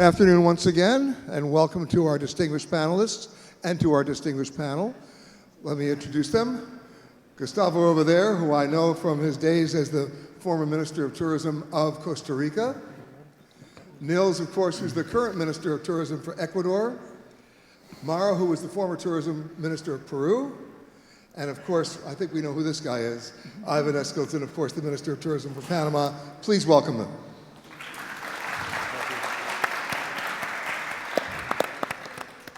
Good afternoon once again, and welcome to our distinguished panelists and to our distinguished panel. Let me introduce them. Gustavo over there, who I know from his days as the former Minister of Tourism of Costa Rica. Niels, of course, who's the current Minister of Tourism for Ecuador. Mara, who was the former Tourism Minister of Peru. And of course, I think we know who this guy is. Ivan Eskildsen, of course, the Minister of Tourism for Panama. Please welcome them.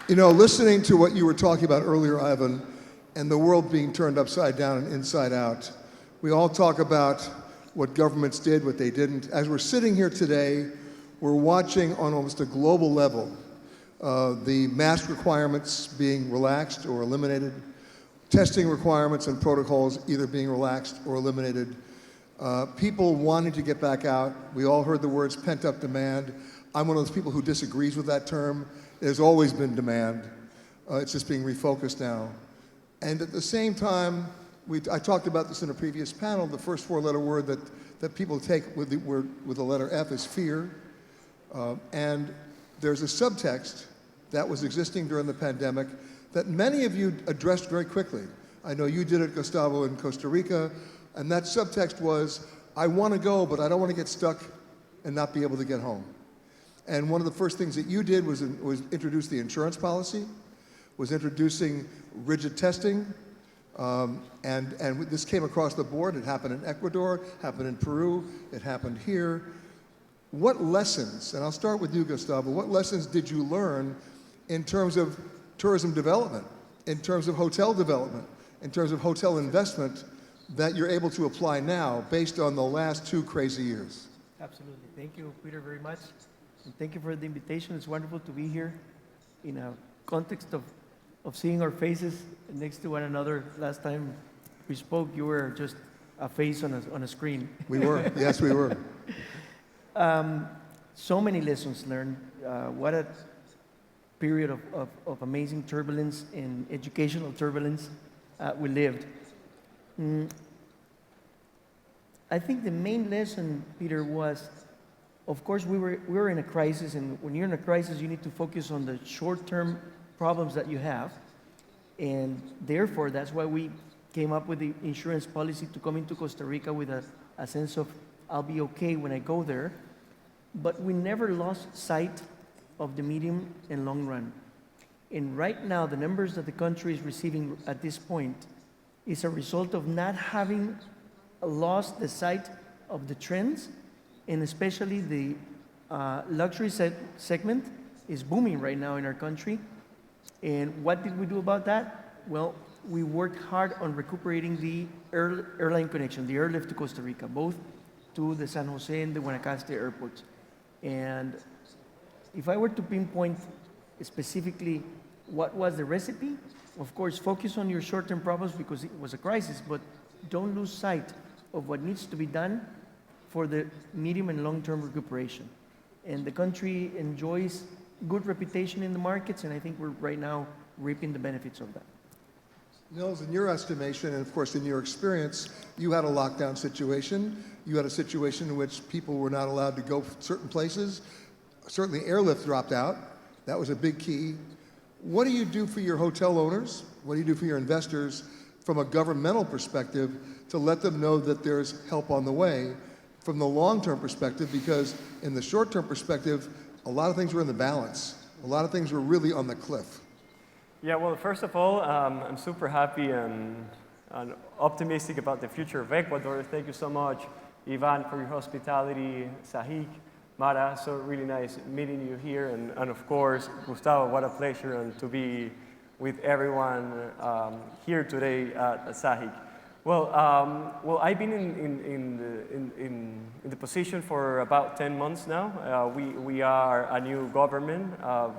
You know, listening to what you were talking about earlier, Ivan, and the world being turned upside down and inside out, we all talk about what governments did, what they didn't. As we're sitting here today, we're watching on almost a global level the mask requirements being relaxed or eliminated, testing requirements and protocols either being relaxed or eliminated, people wanting to get back out. We all heard the words pent-up demand. I'm one of those people who disagrees with that term. There's always been demand. It's just being refocused now. And at the same time, I talked about this in a previous panel, the first four-letter word that people take with the letter F is fear. And there's a subtext that was existing during the pandemic that many of you addressed very quickly. I know you did it, Gustavo, in Costa Rica, and that subtext was, I want to go, but I don't want to get stuck and not be able to get home. And one of the first things that you did was introduce the insurance policy, was introducing rigid testing, and this came across the board. It happened in Ecuador, happened in Peru, it happened here. What lessons, and I'll start with you, Gustavo, what lessons did you learn in terms of tourism development, in terms of hotel development, in terms of hotel investment that you're able to apply now based on the last 2 crazy years? Absolutely. Thank you, Peter, very much. And thank you for the invitation. It's wonderful to be here in a context of seeing our faces next to one another. Last time we spoke, you were just a face on a screen. We were. Yes, we were. So many lessons learned. What a period of amazing turbulence and educational turbulence we lived. I think the main lesson, Peter, was, of course, we were in a crisis, and when you're in a crisis, you need to focus on the short-term problems that you have, and therefore, that's why we came up with the insurance policy to come into Costa Rica with a sense of, I'll be okay when I go there, but we never lost sight of the medium and long run. And right now, the numbers that the country is receiving at this point is a result of not having lost the sight of the trends, and especially the luxury segment is booming right now in our country. And what did we do about that? Well, we worked hard on recuperating the airline connection, the airlift to Costa Rica, both to the San Jose and the Guanacaste airports. And if I were to pinpoint specifically what was the recipe, of course, focus on your short-term problems because it was a crisis, but don't lose sight of what needs to be done for the medium and long-term recuperation. And the country enjoys good reputation in the markets, and I think we're right now reaping the benefits of that. Niels, in your estimation, and of course in your experience, you had a lockdown situation. You had a situation in which people were not allowed to go certain places. Certainly airlift dropped out. That was a big key. What do you do for your hotel owners? What do you do for your investors from a governmental perspective to let them know that there's help on the way from the long-term perspective? Because in the short-term perspective, a lot of things were in the balance. A lot of things were really on the cliff. Yeah, well, first of all, I'm super happy and optimistic about the future of Ecuador. Thank you so much, Ivan, for your hospitality, SAHIC, Mara, so really nice meeting you here, and of course, Gustavo, what a pleasure and to be with everyone here today at SAHIC. Well, I've been in the position for about 10 months now. We are a new government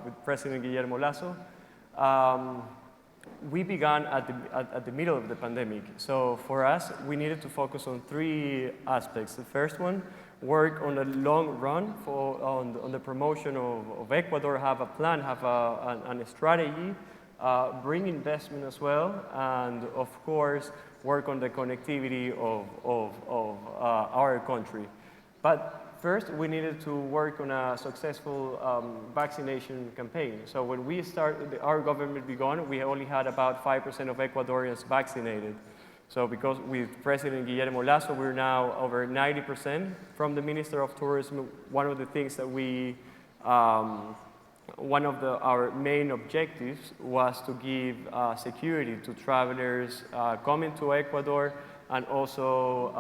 with President Guillermo Lasso. We began at the middle of the pandemic. So for us, we needed to focus on 3 aspects. The first one, work on the long run on the promotion of Ecuador, have a plan, have a strategy, bring investment as well, and of course, work on the connectivity of our country. But first, we needed to work on a successful vaccination campaign. So when we started, our government began, we only had about 5% of Ecuadorians vaccinated. So because with President Guillermo Lasso, we're now over 90%. From the Minister of Tourism, one of the things that we, our main objectives was to give security to travelers coming to Ecuador, and also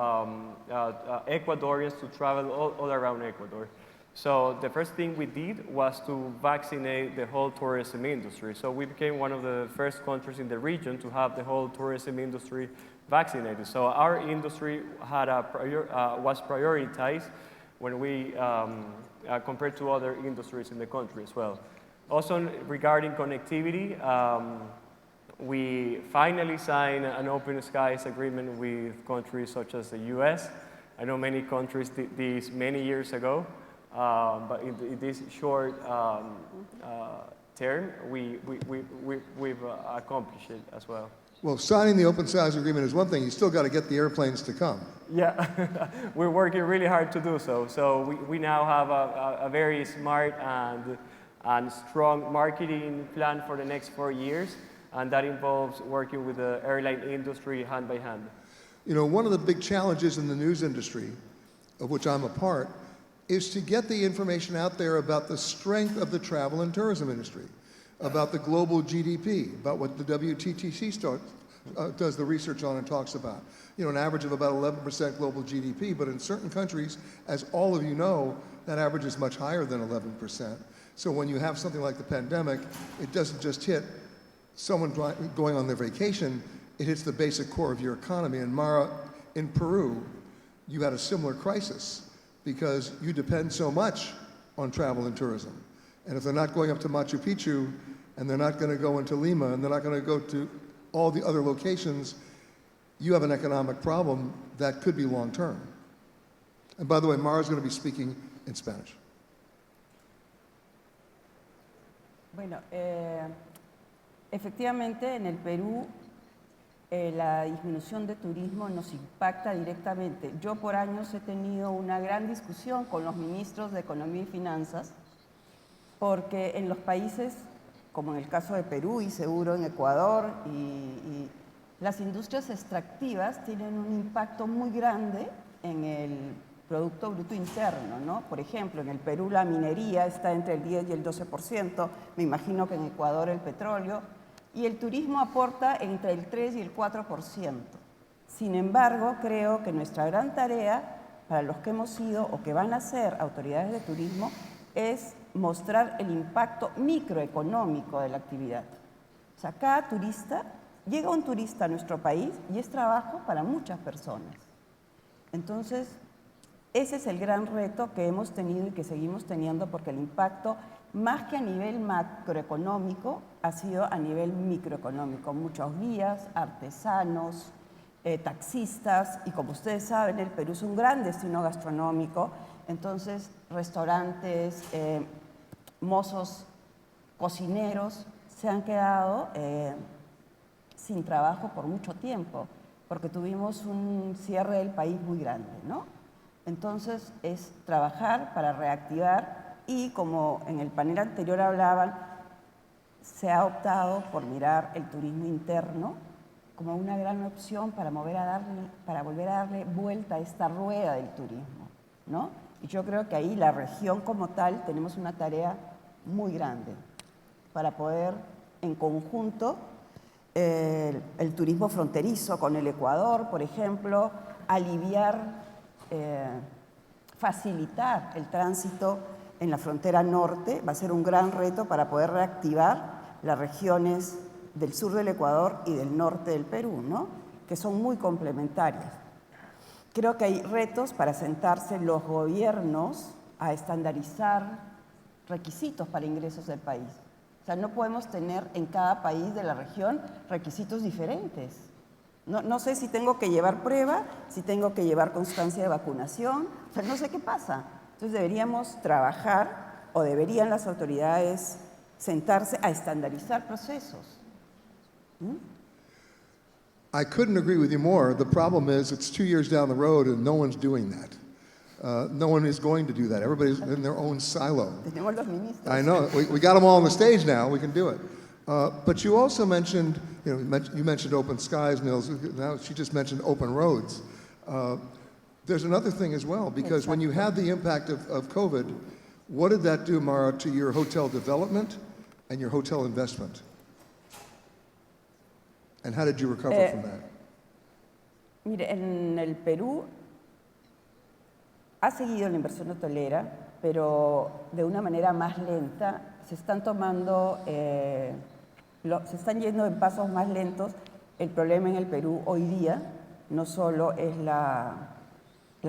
Ecuadorians to travel all around Ecuador. So the first thing we did was to vaccinate the whole tourism industry. So we became one of the first countries in the region to have the whole tourism industry vaccinated. So our industry had was prioritized when we compared to other industries in the country as well. Also regarding connectivity, we finally signed an open skies agreement with countries such as the US. I know many countries did this many years ago, but in this short term, we've accomplished it as well. Well, signing the open skies agreement is one thing. You still got to get the airplanes to come. Yeah, we're working really hard to do so. So we now have a very smart and strong marketing plan for the next 4 years. And that involves working with the airline industry hand by hand. You know, one of the big challenges in the news industry, of which I'm a part, is to get the information out there about the strength of the travel and tourism industry, about the global GDP, about what the WTTC does the research on and talks about. You know, an average of about 11% global GDP, but in certain countries, as all of you know, that average is much higher than 11%. So when you have something like the pandemic, it doesn't just hit someone going on their vacation, it hits the basic core of your economy. And Mara, in Peru, you had a similar crisis because you depend so much on travel and tourism. And if they're not going up to Machu Picchu, and they're not going to go into Lima, and they're not going to go to all the other locations, you have an economic problem that could be long-term. And by the way, Mara's going to be speaking in Spanish. Bueno, efectivamente, en el Perú la disminución de turismo nos impacta directamente. Yo por años he tenido una gran discusión con los ministros de Economía y Finanzas, porque en los países, como en el caso de Perú y seguro en Ecuador, y las industrias extractivas tienen un impacto muy grande en el Producto Bruto Interno, ¿no? Por ejemplo, en el Perú la minería está entre el 10 y el 12%, me imagino que en Ecuador el petróleo, y el turismo aporta entre el 3 y el 4%. Sin embargo, creo que nuestra gran tarea, para los que hemos sido o que van a ser autoridades de turismo, es mostrar el impacto microeconómico de la actividad. O sea, cada turista, llega un turista a nuestro país y es trabajo para muchas personas. Entonces, ese es el gran reto que hemos tenido y que seguimos teniendo, porque el impacto, más que a nivel macroeconómico, ha sido a nivel microeconómico. Muchos guías, artesanos, taxistas, y como ustedes saben, el Perú es un gran destino gastronómico, entonces restaurantes, mozos, cocineros se han quedado sin trabajo por mucho tiempo, porque tuvimos un cierre del país muy grande, ¿no? Entonces es trabajar para reactivar, y como en el panel anterior hablaban, se ha optado por mirar el turismo interno como una gran opción para volver a darle vuelta a esta rueda del turismo, ¿no? Y yo creo que ahí la región como tal tenemos una tarea muy grande para poder en conjunto el turismo fronterizo con el Ecuador, por ejemplo, aliviar, facilitar el tránsito en la frontera norte. Va a ser un gran reto para poder reactivar las regiones del sur del Ecuador y del norte del Perú, ¿no? Que son muy complementarias. Creo que hay retos para sentarse los gobiernos a estandarizar requisitos para ingresos del país. O sea, no podemos tener en cada país de la región requisitos diferentes. No sé si tengo que llevar prueba, si tengo que llevar constancia de vacunación, o sea, no sé qué pasa. Entonces deberíamos trabajar, o deberían las autoridades sentarse a estandarizar procesos. I couldn't agree with you more. The problem is it's 2 years down the road and no one's doing that. No one is going to do that. Everybody's in their own silo. Tenemos los ministros. I know. We got them all on the stage now. We can do it. But you also mentioned, you mentioned open skies, Niels. Now she just mentioned open roads. There's another thing as well, because when you had the impact of COVID, what did that do, Mara, to your hotel development and your hotel investment? And how did you recover from that? Mire, en el Perú ha seguido la inversión hotelera, pero de una manera más lenta. Se están tomando, se están yendo en pasos más lentos. El problema en el Perú hoy día no solo es la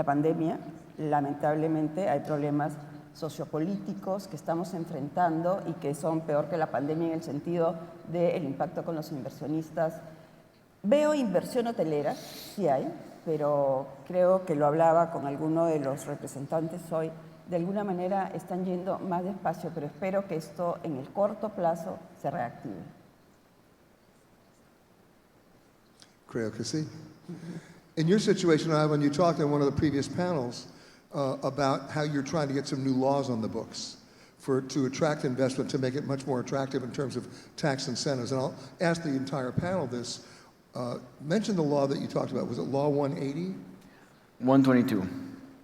pandemia, lamentablemente hay problemas sociopolíticos que estamos enfrentando y que son peor que la pandemia en el sentido del impacto con los inversionistas. Veo inversión hotelera, sí hay, pero creo que lo hablaba con alguno de los representantes hoy, de alguna manera están yendo más despacio, pero espero que esto en el corto plazo se reactive. Creo que sí. In your situation, Ivan, you talked in one of the previous panels about how you're trying to get some new laws on the books to attract investment, to make it much more attractive in terms of tax incentives. And I'll ask the entire panel this. Mention the law that you talked about. Was it Law 180? 122.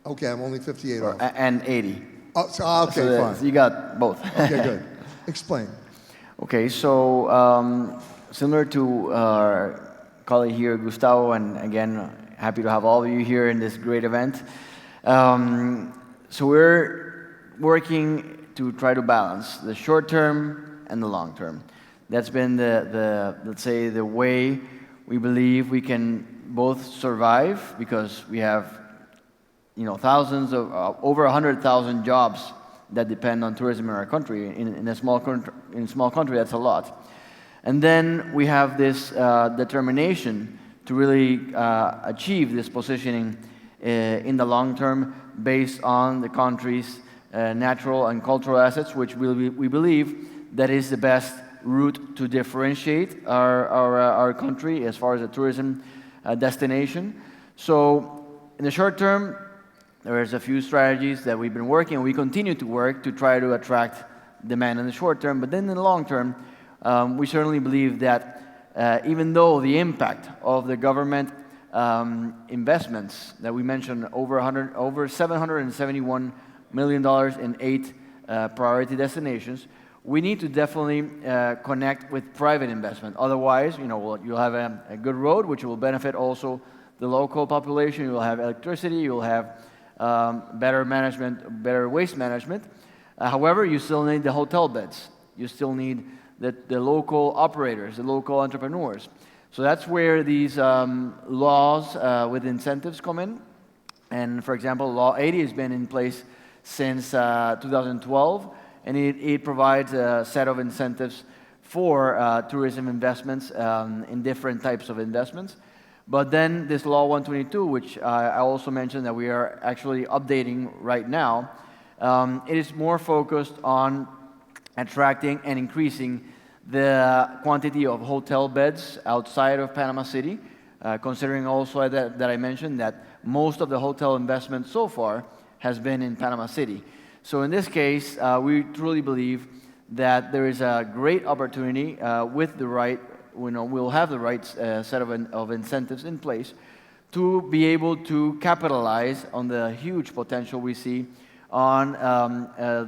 Okay, I'm only 58 off. And 80. Oh, okay, So fine. you got both. Okay, good. Explain. Okay, so similar to our colleague here, Gustavo, and again, happy to have all of you here in this great event. So we're working to try to balance the short term and the long term. That's been let's say, the way we believe we can both survive, because we have, thousands of over 100,000 jobs that depend on tourism in our country. In a small country, that's a lot. And then we have this determination to really achieve this positioning in the long term based on the country's natural and cultural assets, which we believe that is the best route to differentiate our country as far as a tourism destination. So in the short term, there's a few strategies that we've been working, and we continue to work to try to attract demand in the short term. But then in the long term, we certainly believe that even though the impact of the government investments that we mentioned, over $771 million in 8 priority destinations, we need to definitely connect with private investment. Otherwise, you'll have a good road, which will benefit also the local population. You'll have electricity. You'll have better management, better waste management. However, you still need the hotel beds. You still need the local operators, the local entrepreneurs. So that's where these laws with incentives come in. And for example, Law 80 has been in place since 2012, and it provides a set of incentives for tourism investments in different types of investments. But then this Law 122, which I also mentioned that we are actually updating right now, it is more focused on attracting and increasing the quantity of hotel beds outside of Panama City, considering also that I mentioned that most of the hotel investment so far has been in Panama City. So in this case, we truly believe that there is a great opportunity with the right, we'll have the right set of incentives in place to be able to capitalize on the huge potential we see on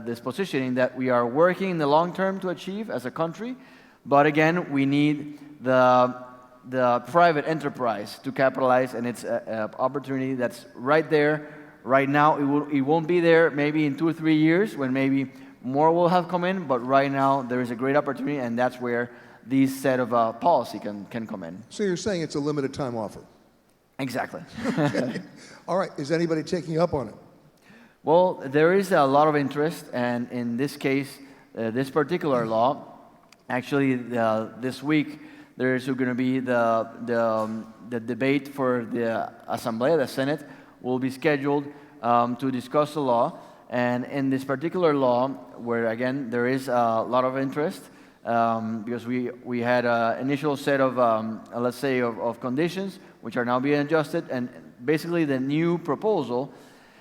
this positioning that we are working in the long term to achieve as a country. But again, we need the private enterprise to capitalize, and it's an opportunity that's right there, right now. It won't be there maybe in 2 or 3 years when maybe more will have come in, but right now there is a great opportunity, and that's where these set of policy can come in. So you're saying it's a limited time offer? Exactly. Okay. All right, is anybody taking you up on it? Well, there is a lot of interest, and in this case, this particular law, actually this week, there is going to be the debate for the Asamblea, the Senate, will be scheduled to discuss the law. And in this particular law, where again, there is a lot of interest, because we had an initial set of, let's say, of conditions, which are now being adjusted, and basically the new proposal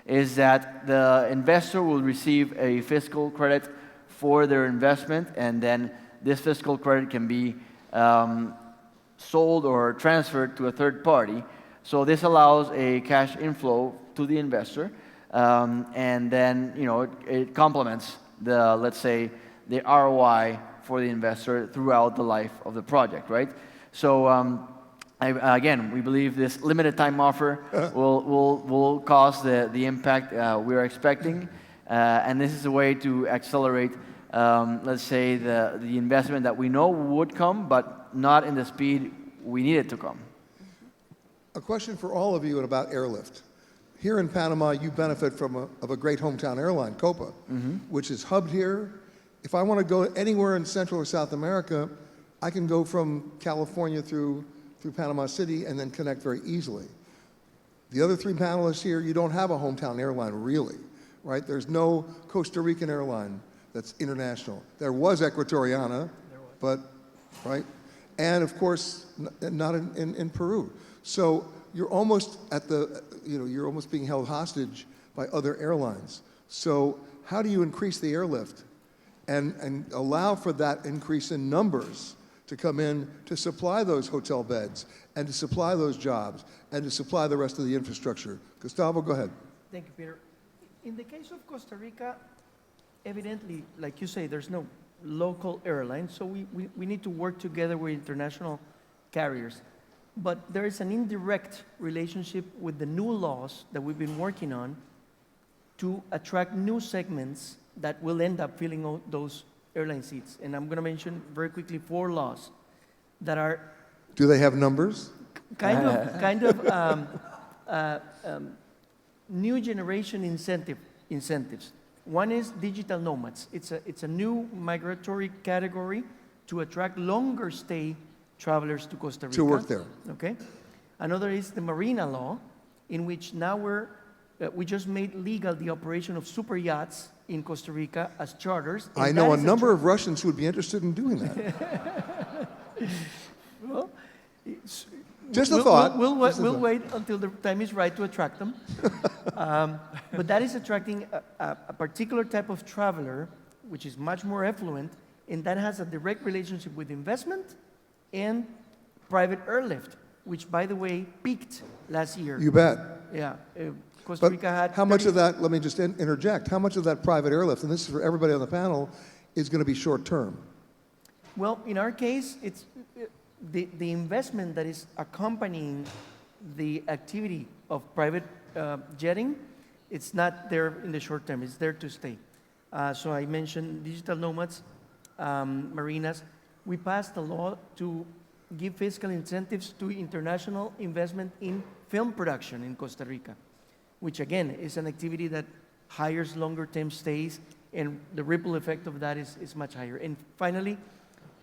is that the investor will receive a fiscal credit for their investment, and then this fiscal credit can be sold or transferred to a third party. So this allows a cash inflow to the investor, and then it complements the, let's say, the ROI for the investor throughout the life of the project, right? So again, we believe this limited time offer will cause the impact we are expecting, and this is a way to accelerate, let's say, the investment that we know would come, but not in the speed we need it to come. A question for all of you about airlift. Here in Panama, you benefit from a great hometown airline, Copa, which is hubbed here. If I want to go anywhere in Central or South America, I can go from California through Panama City and then connect very easily. The other three panelists here, you don't have a hometown airline, really, right? There's no Costa Rican airline that's international. There was Ecuatoriana, but, right? And of course, not in Peru. So you're almost at the, you're almost being held hostage by other airlines. So how do you increase the airlift and allow for that increase in numbers to come in to supply those hotel beds and to supply those jobs and to supply the rest of the infrastructure? Gustavo, go ahead. Thank you, Peter. In the case of Costa Rica, evidently, like you say, there's no local airline, so we need to work together with international carriers. But there is an indirect relationship with the new laws that we've been working on to attract new segments that will end up filling those airline seats. And I'm going to mention very quickly 4 laws that are... Do they have numbers? Kind of new generation incentives. One is digital nomads. It's a new migratory category to attract longer stay travelers to Costa Rica. To work there. Okay. Another is the Marina law, in which now we just made legal the operation of super yachts in Costa Rica as charters. I know a number of Russians who would be interested in doing that. Well, just a thought. We'll wait until the time is right to attract them. But that is attracting a particular type of traveler, which is much more affluent, and that has a direct relationship with investment and private airlift, which, by the way, peaked last year. You bet. Yeah. Costa Rica had... How much of that, let me just interject, how much of that private airlift, and this is for everybody on the panel, is going to be short term? Well, in our case, it's the investment that is accompanying the activity of private jetting. It's not there in the short term, it's there to stay. So I mentioned digital nomads, marinas. We passed a law to give fiscal incentives to international investment in film production in Costa Rica, which again is an activity that hires longer term stays, and the ripple effect of that is much higher. And finally,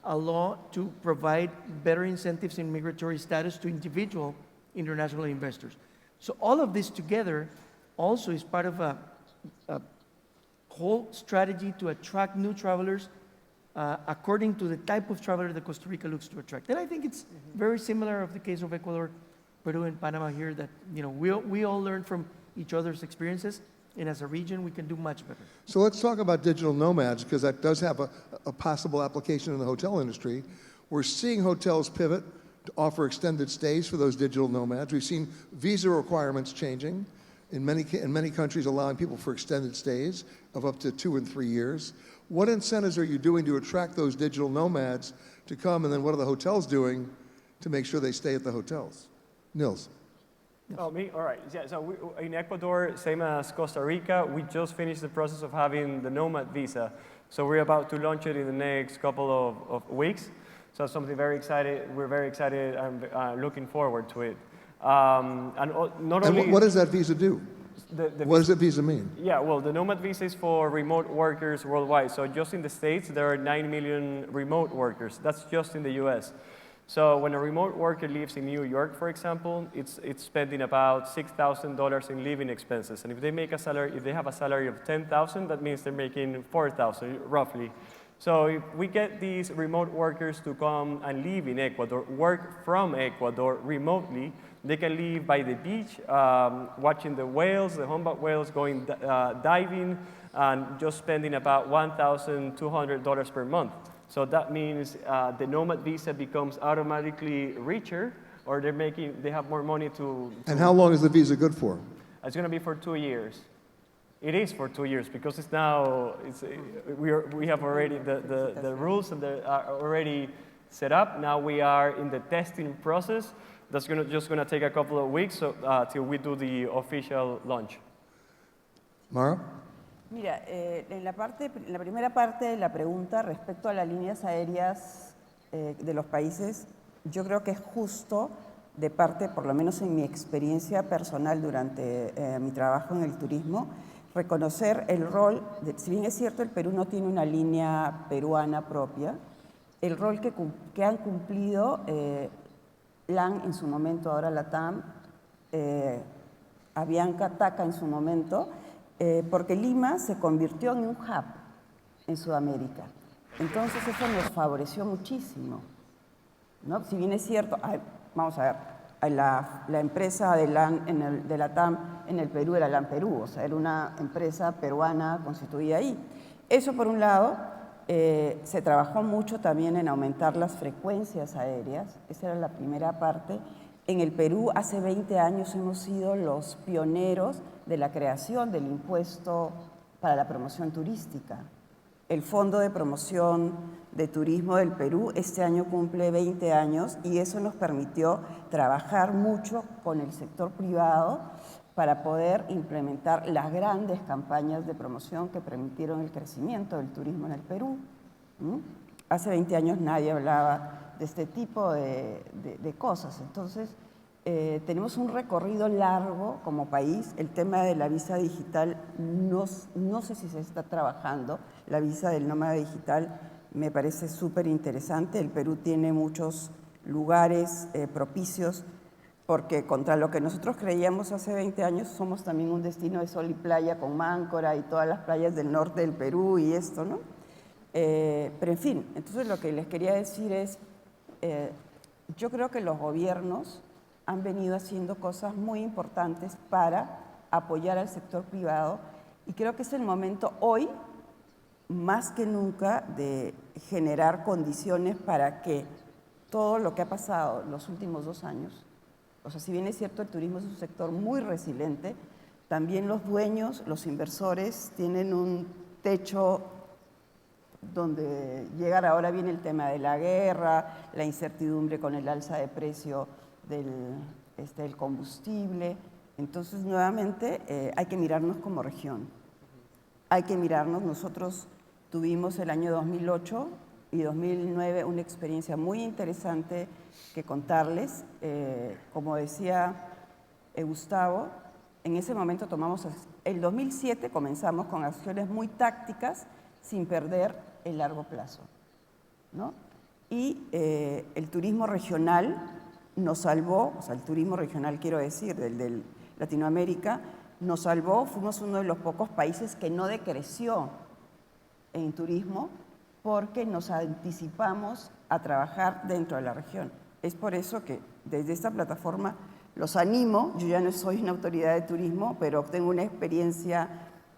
a law to provide better incentives in migratory status to individual international investors. So all of this together also is part of a whole strategy to attract new travelers according to the type of traveler that Costa Rica looks to attract. And I think it's very similar of the case of Ecuador, Peru, and Panama here, that we all learn from each other's experiences, and as a region, we can do much better. So let's talk about digital nomads, because that does have a possible application in the hotel industry. We're seeing hotels pivot to offer extended stays for those digital nomads. We've seen visa requirements changing in many countries, allowing people for extended stays of up to 2 and 3 years. What incentives are you doing to attract those digital nomads to come, and then what are the hotels doing to make sure they stay at the hotels? Niels. Oh, me? All right. Yeah, so in Ecuador, same as Costa Rica, we just finished the process of having the nomad visa. So we're about to launch it in the next couple of weeks. So something very excited. We're very excited and looking forward to it. What does that visa do? What does that visa mean? Yeah, well, the nomad visa is for remote workers worldwide. So just in the States, there are 9 million remote workers. That's just in the US. So when a remote worker lives in New York, for example, it's spending about $6,000 in living expenses. And if they make a salary, if they have a salary of $10,000, that means they're making $4,000 roughly So if we get these remote workers to come and live in Ecuador, work from Ecuador remotely, they can live by the beach, watching the whales, the humpback whales, going diving, and just spending about $1,200 per month. So that means the nomad visa becomes automatically richer, or they have more money to. And how long is the visa good for? It's going to be for 2 years. It is for 2 years because it's now we have already the rules and are already set up. Now we are in the testing process. That's just going to take a couple of weeks till we do the official launch. Mara? Mira, en la primera parte de la pregunta respecto a las líneas aéreas de los países, yo creo que es justo de parte, por lo menos en mi experiencia personal durante mi trabajo en el turismo, reconocer el rol, si bien es cierto el Perú no tiene una línea peruana propia, el rol que han cumplido LAN en su momento, ahora LATAM, Avianca, TACA en su momento, porque Lima se convirtió en un hub en Sudamérica. Entonces eso nos favoreció muchísimo, ¿no? Si bien es cierto, vamos a ver, la empresa de LAN de LATAM en el Perú era LAN Perú, o sea, era una empresa peruana constituida ahí. Eso por un lado, se trabajó mucho también en aumentar las frecuencias aéreas, esa era la primera parte. En el Perú hace 20 años hemos sido los pioneros de la creación del impuesto para la promoción turística. El Fondo de Promoción de Turismo del Perú este año cumple 20 años y eso nos permitió trabajar mucho con el sector privado para poder implementar las grandes campañas de promoción que permitieron el crecimiento del turismo en el Perú. Hace 20 años nadie hablaba de este tipo de cosas. Entonces, tenemos un recorrido largo como país. El tema de la visa digital, no sé si se está trabajando. La visa del nómada digital me parece súper interesante. El Perú tiene muchos lugares propicios porque contra lo que nosotros creíamos hace 20 años, somos también un destino de sol y playa con Máncora y todas las playas del norte del Perú y esto, ¿no? Pero en fin, entonces lo que les quería decir es, yo creo que los gobiernos han venido haciendo cosas muy importantes para apoyar al sector privado y creo que es el momento hoy, más que nunca, de generar condiciones para que todo lo que ha pasado los últimos 2 años, o sea, si bien es cierto el turismo es un sector muy resiliente, también los dueños, los inversores tienen un techo donde llegar. Ahora viene el tema de la guerra, la incertidumbre con el alza de precio del combustible. Entonces, nuevamente, hay que mirarnos como región. Hay que mirarnos. Nosotros tuvimos el año 2008 y 2009 una experiencia muy interesante que contarles. Como decía Gustavo, en ese momento el 2007 comenzamos con acciones muy tácticas sin perder el largo plazo, ¿no? Y el turismo regional nos salvó, o sea, el turismo regional quiero decir, del Latinoamérica, nos salvó. Fuimos uno de los pocos países que no decreció en turismo porque nos anticipamos a trabajar dentro de la región. Es por eso que desde esta plataforma los animo. Yo ya no soy una autoridad de turismo, pero tengo una experiencia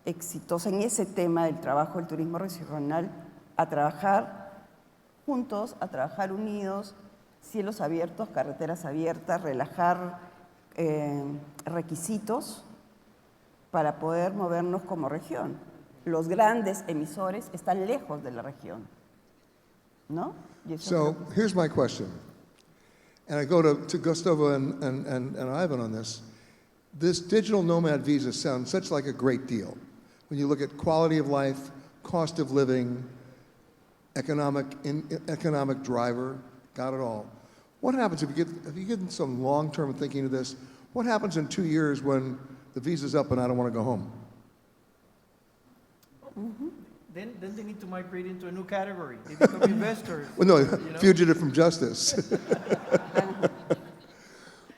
exitosa en ese tema del trabajo del turismo regional, a trabajar juntos, a trabajar unidos, cielos abiertos, carreteras abiertas, relajar requisitos para poder movernos como región. Los grandes emisores están lejos de la región, ¿no? So here's my question, and I go to Gustavo and Ivan on this. This digital nomad visa sounds such like a great deal. When you look at quality of life, cost of living, economic driver, got it all. What happens if you get some long-term thinking of this? What happens in 2 years when the visa's up and I don't want to go home? Then they need to migrate into a new category. They become investors. Well, no, you know? fugitive from justice.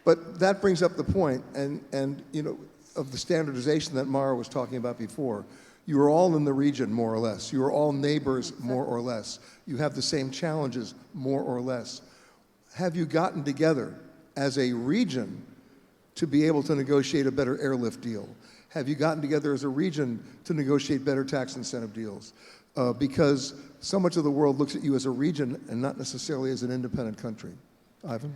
But that brings up the point, and you know, of the standardization that Mara was talking about before. You are all in the region, more or less. You are all neighbors, more or less. You have the same challenges, more or less. Have you gotten together as a region to be able to negotiate a better airlift deal? Have you gotten together as a region to negotiate better tax incentive deals? Because so much of the world looks at you as a region and not necessarily as an independent country. Ivan?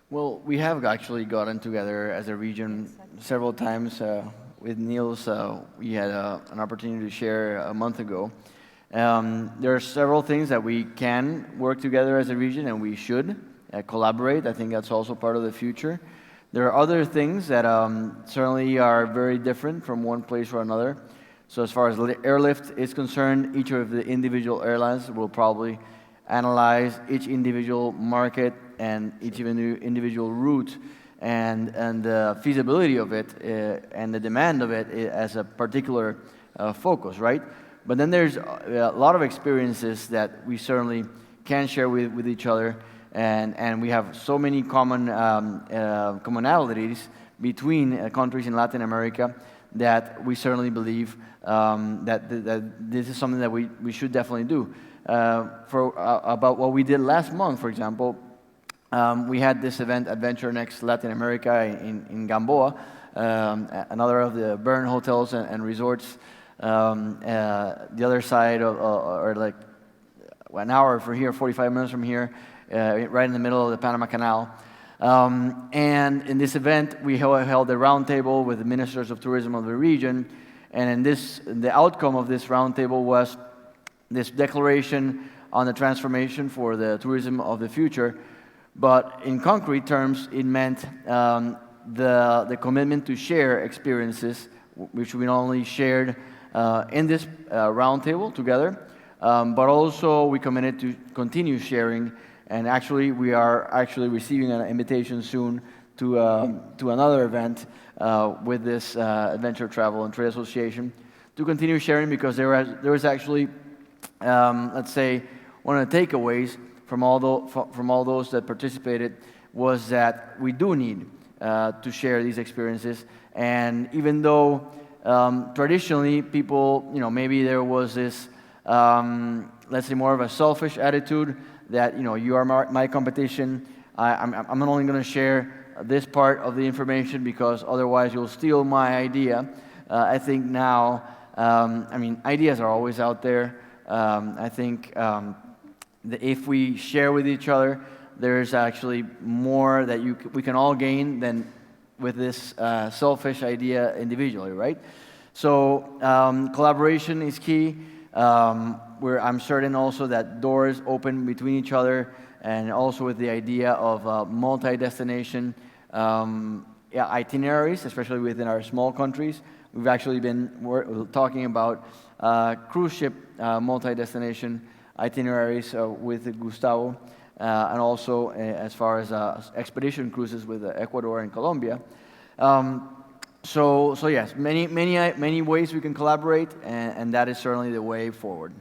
Well, we have actually gotten together as a region several times. With Niels, we had an opportunity to share a month ago. There are several things that we can work together as a region, and we should collaborate. I think that's also part of the future. There are other things that certainly are very different from one place or another. So as far as airlift is concerned, each of the individual airlines will probably analyze each individual market and each individual route and the feasibility of it and the demand of it as a particular focus, right? But then there's a lot of experiences that we certainly can share with each other, and we have so many common commonalities between countries in Latin America that we certainly believe that this is something that we should definitely do. About what we did last month, for example, we had this event, Adventure Next Latin America, in Gamboa, another of the Burn hotels and resorts, the other side or like an hour from here, 45 minutes from here, right in the middle of the Panama Canal. And in this event, we held a roundtable with the ministers of tourism of the region, and the outcome of this roundtable was this declaration on the transformation for the tourism of the future. But in concrete terms, it meant the commitment to share experiences, which we not only shared in this roundtable together, but also we committed to continue sharing. And actually, we are actually receiving an invitation soon to another event with this Adventure Travel and Trade Association to continue sharing, because there was actually, let's say, one of the takeaways from all those that participated was that we do need to share these experiences. And even though traditionally people, maybe there was this, let's say, more of a selfish attitude that, you are my competition, I'm not only going to share this part of the information because otherwise you'll steal my idea. I think now, ideas are always out there. I think if we share with each other, there's actually more that we can all gain than with this selfish idea individually, right? So collaboration is key. I'm certain also that doors open between each other, and also with the idea of multi-destination itineraries, especially within our small countries. We've actually been talking about cruise ship multi-destination itineraries with Gustavo, and also as far as expedition cruises with Ecuador and Colombia. So yes, many ways we can collaborate, and that is certainly the way forward.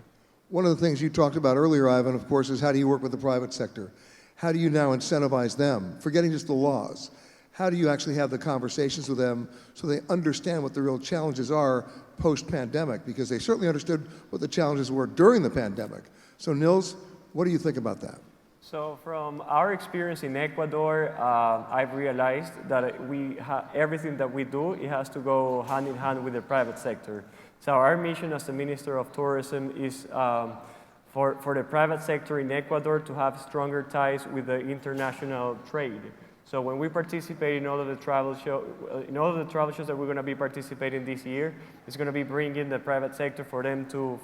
One of the things you talked about earlier, Ivan, of course, is how do you work with the private sector? How do you now incentivize them? Forgetting just the laws, how do you actually have the conversations with them so they understand what the real challenges are post-pandemic? Because they certainly understood what the challenges were during the pandemic. So Niels, what do you think about that? So from our experience in Ecuador, I've realized that everything that we do, it has to go hand in hand with the private sector. So our mission as the Minister of Tourism is for the private sector in Ecuador to have stronger ties with the international trade. So when we participate in all of the travel shows that we're going to be participating this year, it's going to be bringing the private sector for them to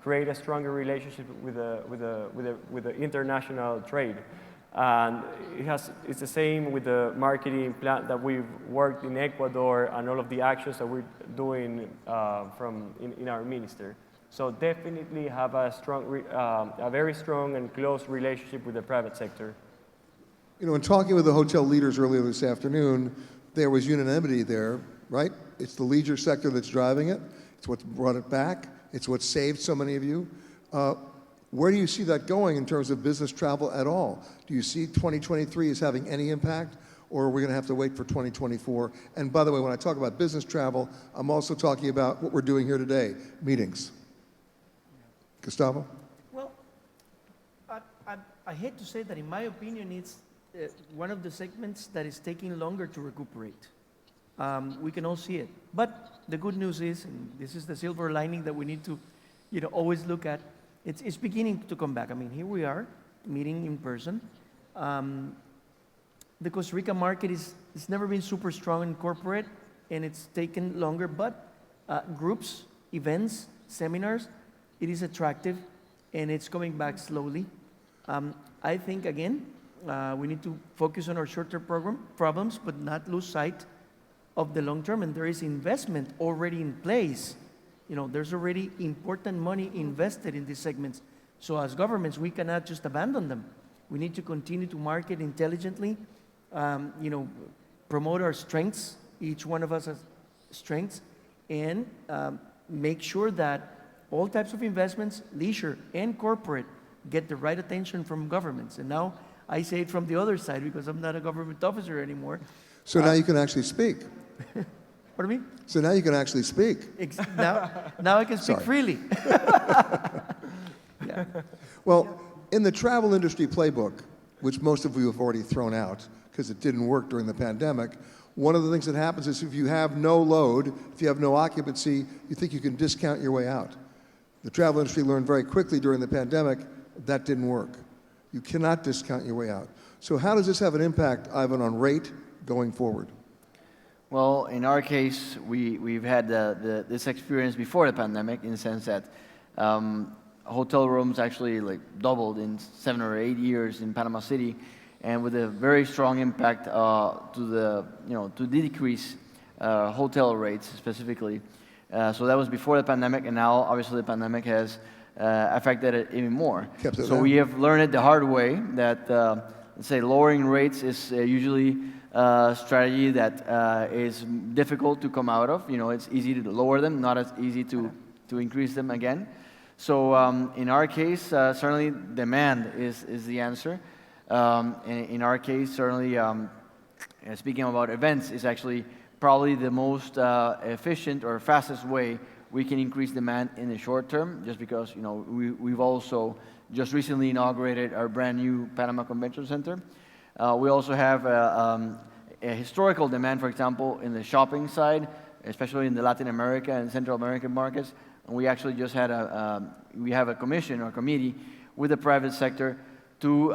create a stronger relationship with the international trade. And it's the same with the marketing plan that we've worked in Ecuador and all of the actions that we're doing in our minister. So definitely have a very strong and close relationship with the private sector. In talking with the hotel leaders earlier this afternoon, there was unanimity there, right? It's the leisure sector that's driving it. It's what's brought it back. It's what saved so many of you. Where do you see that going in terms of business travel at all? Do you see 2023 as having any impact or are we going to have to wait for 2024? And by the way, when I talk about business travel, I'm also talking about what we're doing here today, meetings. Gustavo? Well, I hate to say that, in my opinion, it's one of the segments that is taking longer to recuperate. We can all see it. But the good news is, and this is the silver lining that we need to, always look at, it's beginning to come back. I mean, here we are, meeting in person. The Costa Rica market it's never been super strong in corporate, and it's taken longer, but groups, events, seminars, it is attractive, and it's coming back slowly. I think, again, we need to focus on our short-term problems, but not lose sight of the long term, and there is investment already in place. There's already important money invested in these segments. So as governments, we cannot just abandon them. We need to continue to market intelligently, promote our strengths. Each one of us has strengths, and make sure that all types of investments, leisure and corporate, get the right attention from governments. And now I say it from the other side because I'm not a government officer anymore. So now you can actually speak. Pardon me? So now you can actually speak. Now I can speak Sorry. freely. Yeah. Well, in the travel industry playbook, which most of you have already thrown out because it didn't work during the pandemic, one of the things that happens is if you have no load, if you have no occupancy, you think you can discount your way out. The travel industry learned very quickly during the pandemic that didn't work. You cannot discount your way out. So how does this have an impact, Ivan, on rate going forward? Well, in our case, we've had this experience before the pandemic in the sense that hotel rooms actually doubled in 7 or 8 years in Panama City, and with a very strong impact to decrease hotel rates specifically. So that was before the pandemic, and now obviously the pandemic has affected it even more. So we have learned it the hard way that let's say lowering rates is usually a strategy that is difficult to come out of. It's easy to lower them, not as easy to increase them again. So in our case, certainly demand is the answer. In our case, certainly speaking about events is actually probably the most efficient or fastest way we can increase demand in the short term, just because we've also just recently inaugurated our brand new Panama Convention Center. We also have a historical demand, for example, in the shopping side, especially in the Latin America and Central American markets. And we actually just had we have a commission or committee with the private sector to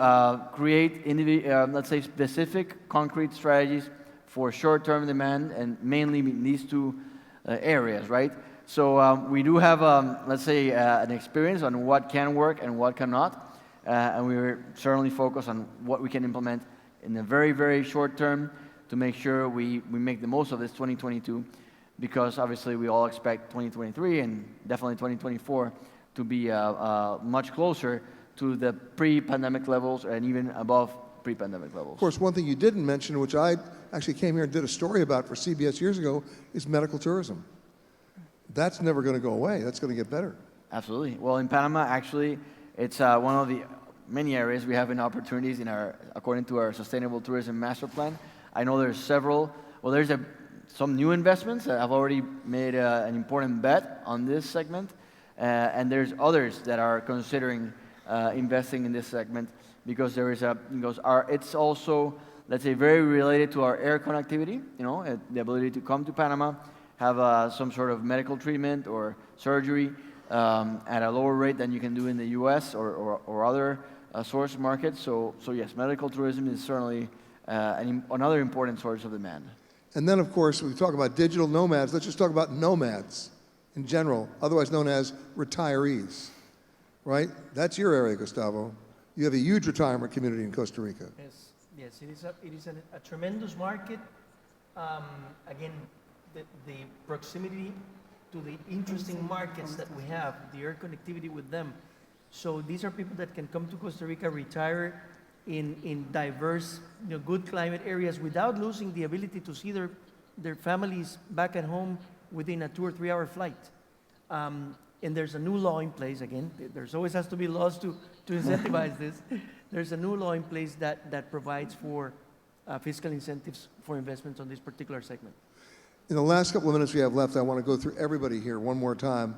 create, let's say, specific concrete strategies for short-term demand, and mainly in these two areas, right? So we do have, let's say, an experience on what can work and what cannot, and we're certainly focused on what we can implement in the very, very short term to make sure we make the most of this 2022, because obviously we all expect 2023 and definitely 2024 to be much closer to the pre-pandemic levels and even above pre-pandemic levels. Of course, one thing you didn't mention, which I actually came here and did a story about for CBS years ago, is medical tourism. That's never going to go away. That's going to get better. Absolutely. Well, in Panama, actually, it's one of the many areas we have in opportunities according to our Sustainable Tourism Master Plan. I know there's several. Well, there's some new investments that have already made an important bet on this segment, and there's others that are considering investing in this segment because it's also, let's say, very related to our air connectivity. The ability to come to Panama, have some sort of medical treatment or surgery at a lower rate than you can do in the U.S. or other source markets. So yes, medical tourism is certainly another important source of demand. And then, of course, when we talk about digital nomads, let's just talk about nomads in general, otherwise known as retirees, right? That's your area, Gustavo. You have a huge retirement community in Costa Rica. Yes, it is a tremendous market. Again, the proximity to the interesting markets that we have, the air connectivity with them. So these are people that can come to Costa Rica, retire in diverse, good climate areas without losing the ability to see their families back at home within a 2 or 3 hour flight. And there's a new law in place, again, there's always has to be laws to incentivize this. There's a new law in place that provides for fiscal incentives for investments on this particular segment. In the last couple of minutes we have left, I want to go through everybody here one more time.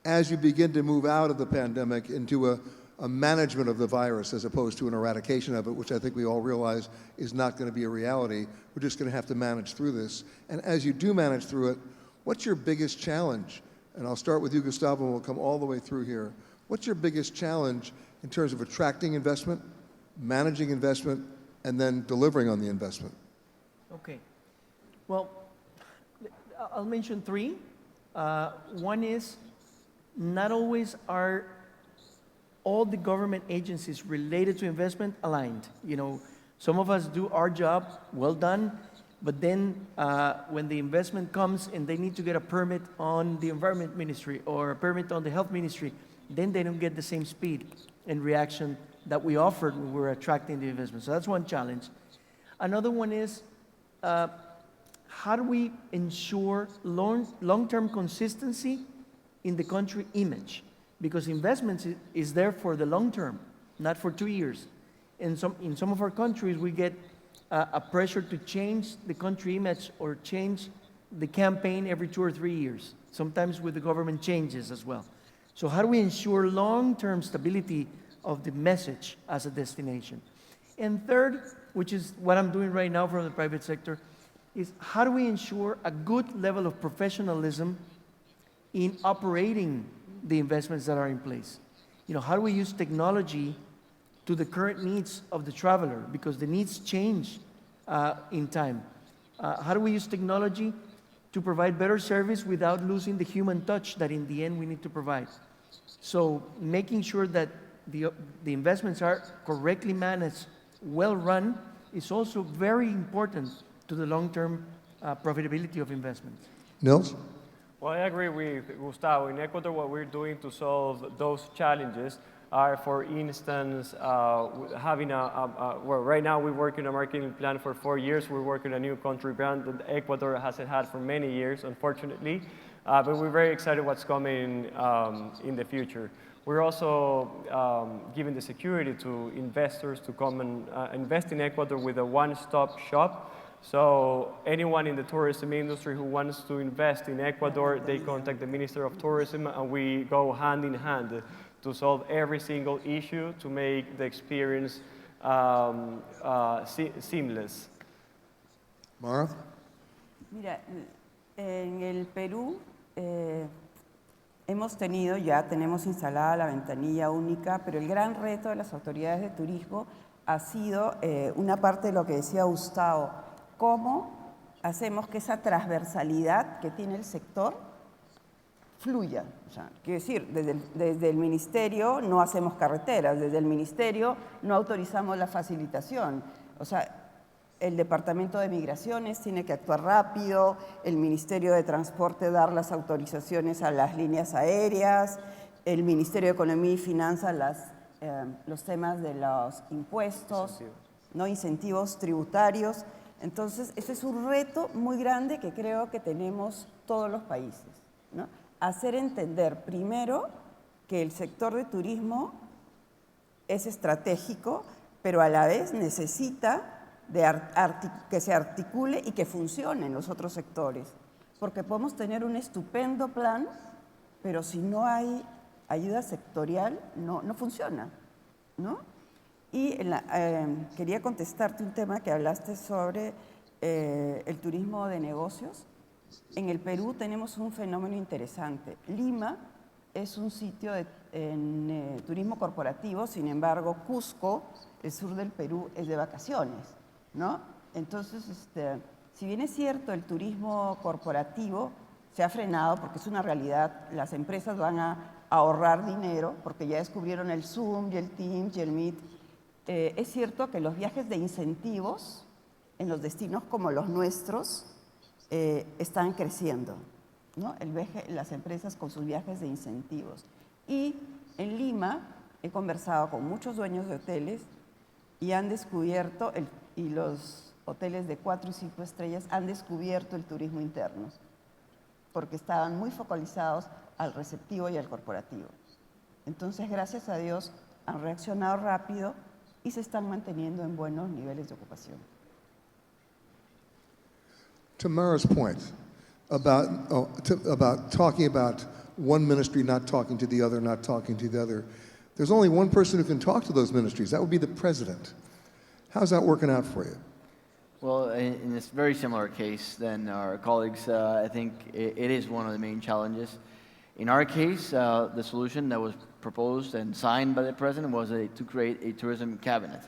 As you begin to move out of the pandemic into a management of the virus as opposed to an eradication of it, which I think we all realize is not going to be a reality, we're just going to have to manage through this. And as you do manage through it, what's your biggest challenge? And I'll start with you, Gustavo, and we'll come all the way through here. What's your biggest challenge in terms of attracting investment, managing investment, and then delivering on the investment? Okay. Well, I'll mention three. One is not always are all the government agencies related to investment aligned. You know, some of us do our job, well done, but then when the investment comes and they need to get a permit on the Environment Ministry or a permit on the Health Ministry, then they don't get the same speed and reaction that we offered when we were attracting the investment. So that's one challenge. Another one is how do we ensure long-term consistency in the country image? Because investments is there for the long term, not for 2 years. In some of our countries, we get a pressure to change the country image or change the campaign every 2 or 3 years, sometimes with the government changes as well. So how do we ensure long-term stability of the message as a destination? And third, which is what I'm doing right now from the private sector, is how do we ensure a good level of professionalism in operating the investments that are in place? You know, how do we use technology to the current needs of the traveler? Because the needs change in time. How do we use technology to provide better service without losing the human touch that in the end we need to provide? So making sure that the investments are correctly managed, well run, is also very important to the long-term profitability of investments. Niels? Well, I agree with Gustavo. In Ecuador, what we're doing to solve those challenges are, for instance, having well, right now we work in a marketing plan for 4 years. We're working a new country brand that Ecuador hasn't had for many years, unfortunately. But we're very excited what's coming in the future. We're also giving the security to investors to come and invest in Ecuador with a one-stop shop. So anyone in the tourism industry who wants to invest in Ecuador, they contact the Minister of Tourism, and we go hand in hand to solve every single issue to make the experience seamless. Mara? Mira, en el Perú tenemos instalada la ventanilla única, pero el gran reto de las autoridades de turismo ha sido una parte de lo que decía Gustavo, cómo hacemos que esa transversalidad que tiene el sector fluya. O sea, quiero decir, desde el ministerio no hacemos carreteras, desde el ministerio no autorizamos la facilitación. O sea, el Departamento de Migraciones tiene que actuar rápido, el Ministerio de Transporte dar las autorizaciones a las líneas aéreas, el Ministerio de Economía y Finanzas los temas de los impuestos, ¿no? Incentivos tributarios. Entonces, ese es un reto muy grande que creo que tenemos todos los países, ¿no? Hacer entender primero que el sector de turismo es estratégico, pero a la vez necesita que se articule y que funcione en los otros sectores. Porque podemos tener un estupendo plan, pero si no hay ayuda sectorial, no funciona, ¿no? Y quería contestarte un tema que hablaste sobre el turismo de negocios. En el Perú tenemos un fenómeno interesante. Lima es un sitio en turismo corporativo, sin embargo, Cusco, el sur del Perú, es de vacaciones, ¿no? Entonces, si bien es cierto, el turismo corporativo se ha frenado porque es una realidad, las empresas van a ahorrar dinero porque ya descubrieron el Zoom y el Teams y el Meet. Es cierto que los viajes de incentivos en los destinos como los nuestros están creciendo, ¿no? Las empresas con sus viajes de incentivos. Y en Lima he conversado con muchos dueños de hoteles y han descubierto, y los hoteles de 4 y 5 estrellas han descubierto el turismo interno, porque estaban muy focalizados al receptivo y al corporativo. Entonces, gracias a Dios, han reaccionado rápido y se están manteniendo en buenos niveles de ocupación. To Mara's point about talking about one ministry not talking to the other, not talking to the other, there's only one person who can talk to those ministries. That would be the president. How's that working out for you? Well, in this very similar case than our colleagues, I think it is one of the main challenges. In our case, the solution that was proposed and signed by the president was to create a tourism cabinet.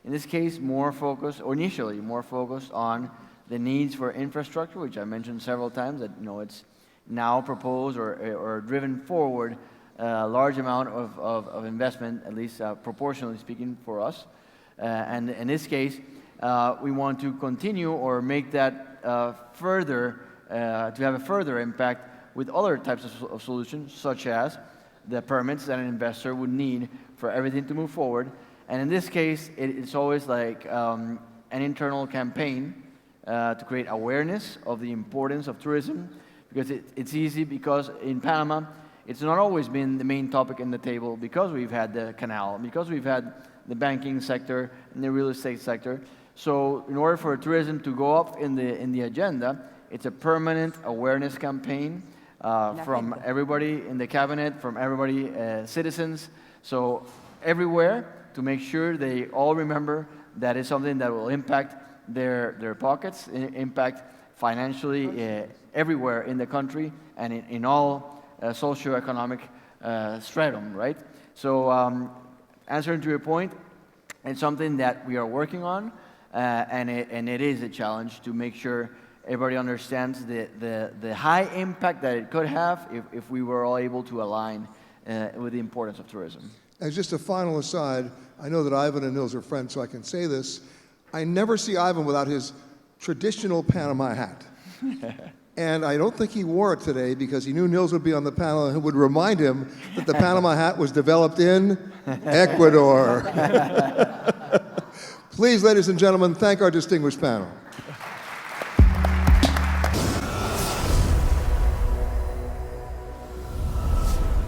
In this case, initially more focused on the needs for infrastructure, which I mentioned several times, that it's now proposed or driven forward a large amount of investment, at least proportionally speaking, for us. And in this case, we want to continue or make that further, to have a further impact with other types of solutions, such as the permits that an investor would need for everything to move forward. And in this case, it's always like an internal campaign to create awareness of the importance of tourism, because it's easy, because in Panama, it's not always been the main topic in the table, because we've had the canal, because we've had the banking sector and the real estate sector. So in order for tourism to go up in the agenda, it's a permanent awareness campaign from everybody in the cabinet, from everybody, citizens, so everywhere, to make sure they all remember that it's something that will impact their pockets, impact financially everywhere in the country and in all socioeconomic stratum, right? So answering to your point, it's something that we are working on, and it is a challenge to make sure everybody understands the high impact that it could have if we were all able to align with the importance of tourism. As just a final aside, I know that Ivan and Niels are friends, so I can say this. I never see Ivan without his traditional Panama hat. And I don't think he wore it today because he knew Niels would be on the panel and would remind him that the Panama hat was developed in Ecuador. Please, ladies and gentlemen, thank our distinguished panel.